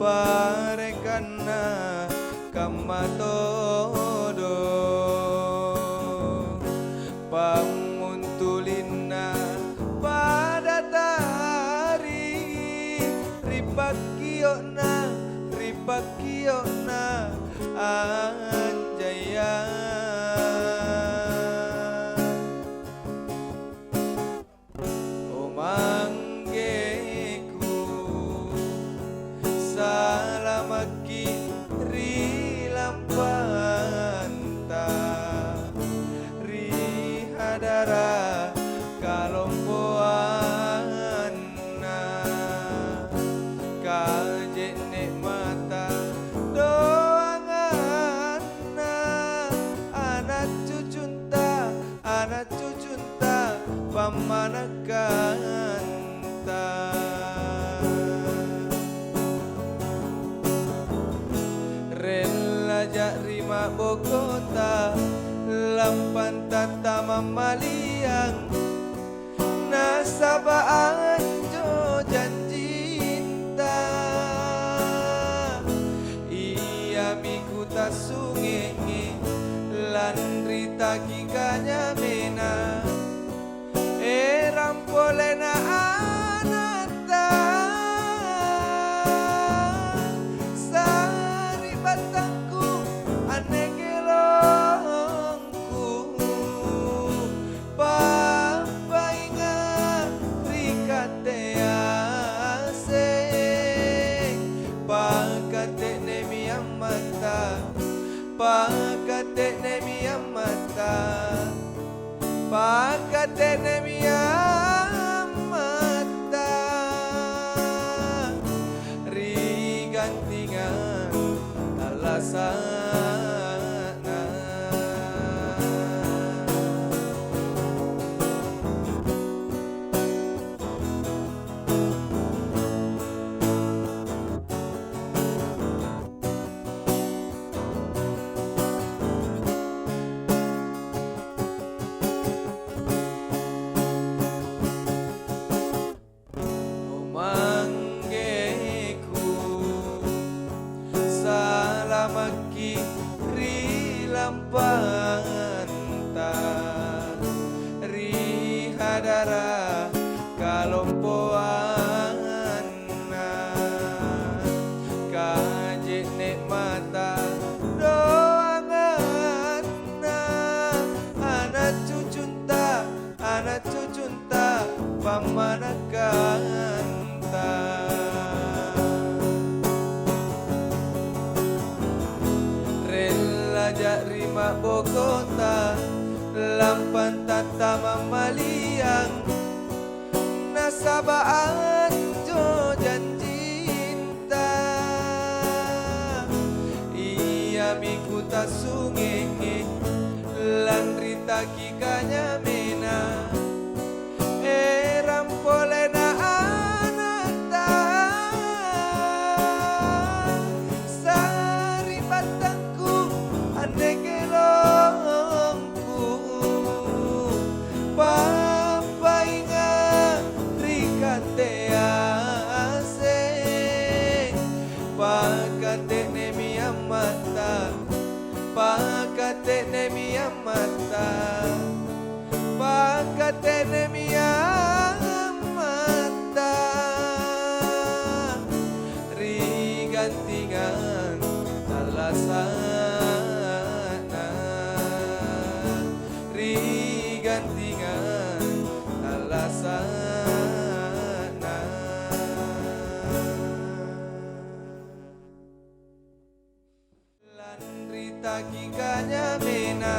parekana kamatodo pamuntulina pada tari ripakiona anjaya salamaki rilampanta rihadara kalompoana kajene mata doangana anak cucunta pamanakanta rima Bogota lampan tata mamaliang nasabaan jo janjinta iya mikuta sunge landri takikanya mena rampolena anata sari batangku anegelongku papainga rikate ase pakate nemi amata pakate nemi amata pakate nemi amata rigantingan alasan maki rilampanta rihadara kalompoana kajene mata doangana anak cucunta pamanakanta rima Bogota lampan tata mamaliang nasabaan jo janjinta iya mikuta sunge landri takikanya mena rampolena anata sari batangku anegelongku papainga rikate ase pakate nemi amata pakate nemi amata pakate nemi amata rigantingan alasan rigantingan alasan takikanya mena